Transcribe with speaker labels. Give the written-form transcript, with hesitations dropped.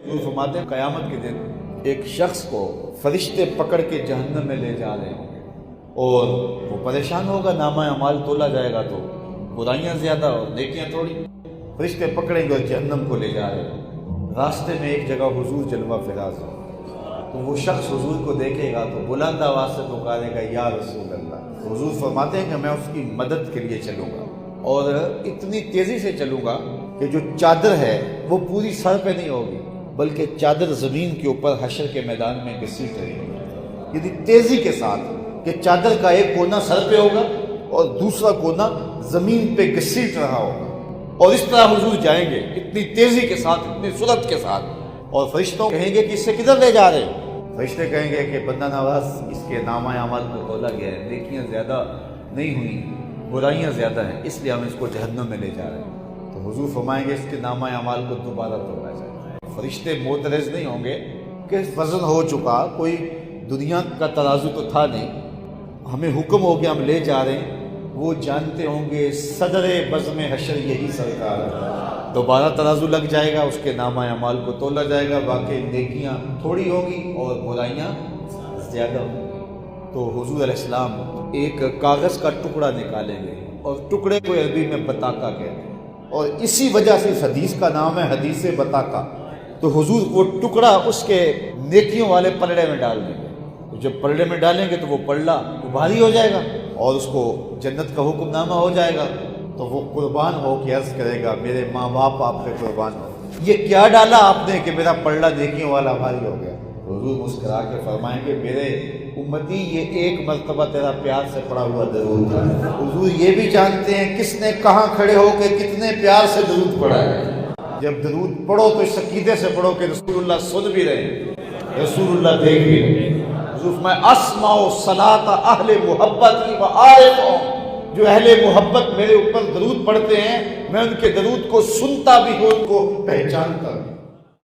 Speaker 1: جو فرماتے ہیں قیامت کے دن ایک شخص کو فرشتے پکڑ کے جہنم میں لے جا رہے ہوں گے اور وہ پریشان ہوگا، نامہ اعمال تولا جائے گا تو برائیاں زیادہ اور نیکیاں تھوڑی، فرشتے پکڑیں گے اور جہنم کو لے جا رہے ہیں۔ راستے میں ایک جگہ حضور جلوہ فراز ہے، تو وہ شخص حضور کو دیکھے گا تو بلند آواز سے پکارے گا یا رسول اللہ۔ تو حضور فرماتے ہیں کہ میں اس کی مدد کے لیے چلوں گا اور اتنی تیزی سے چلوں گا کہ جو چادر ہے وہ پوری سر پہ نہیں ہوگی بلکہ چادر زمین کے اوپر حشر کے میدان میں گھسیٹ رہی ہوگی، یعنی تیزی کے ساتھ کہ چادر کا ایک کونا سر پہ ہوگا اور دوسرا کونا زمین پہ گھسیٹ رہا ہوگا، اور اس طرح حضور جائیں گے اتنی تیزی کے ساتھ، اتنی سرعت کے ساتھ، اور فرشتوں کہیں گے کہ اس سے کدھر لے جا رہے ہو؟ فرشتے کہیں گے کہ بندہ نواز اس کے نامہ اعمال کو تولا گیا ہے، نیکیاں زیادہ نہیں ہوئی، برائیاں زیادہ ہیں، اس لیے ہم اس کو جہنم میں لے جا رہے ہیں۔ تو حضور فرمائیں گے اس کے نامہ اعمال کو دوبارہ تولا جائے۔ فرشتے معترض نہیں ہوں گے کہ وزن ہو چکا، کوئی دنیا کا ترازو تو تھا نہیں، ہمیں حکم ہو کہ ہم لے جا رہے ہیں۔ وہ جانتے ہوں گے صدر بزم حشر یہی سرکار ہے، دوبارہ ترازو لگ جائے گا، اس کے نامہ اعمال کو تولا جائے گا، واقعی نیکیاں تھوڑی ہوگی اور برائیاں زیادہ ہوں گی۔ تو حضور علیہ السلام ایک کاغذ کا ٹکڑا نکالیں گے اور ٹکڑے کو عربی میں بطاقہ کہتے ہیں، اور اسی وجہ سے اس حدیث کا نام ہے حدیث بطاقہ۔ تو حضور وہ ٹکڑا اس کے نیکیوں والے پلڑے میں ڈال دیں گے، تو جب پلڑے میں ڈالیں گے تو وہ پلڑا بھاری ہو جائے گا اور اس کو جنت کا حکم نامہ ہو جائے گا، تو وہ قربان ہو کے عرض کرے گا میرے ماں باپ آپ پہ قربان ہو، یہ کیا ڈالا آپ نے کہ میرا پلڑا نیکیوں والا بھاری ہو گیا؟ حضور مسکرا کے فرمائیں گے میرے امتی یہ ایک مرتبہ تیرا پیار سے پڑھا ہوا درود ہے۔ حضور یہ بھی جانتے ہیں کس نے کہاں کھڑے ہو کے کتنے پیار سے درود پڑھا ہے۔ جب درود پڑھو تو اس عقیدے سے پڑھو کہ رسول اللہ سن بھی رہے، رسول اللہ دیکھ بھی رہے۔ حضور میں اسمع صلاۃ اہل محبت و عارفوں، جو اہل محبت میرے اوپر درود پڑھتے ہیں میں ان کے درود کو سنتا بھی ہوں، ان کو پہچانتا بھی ہوں۔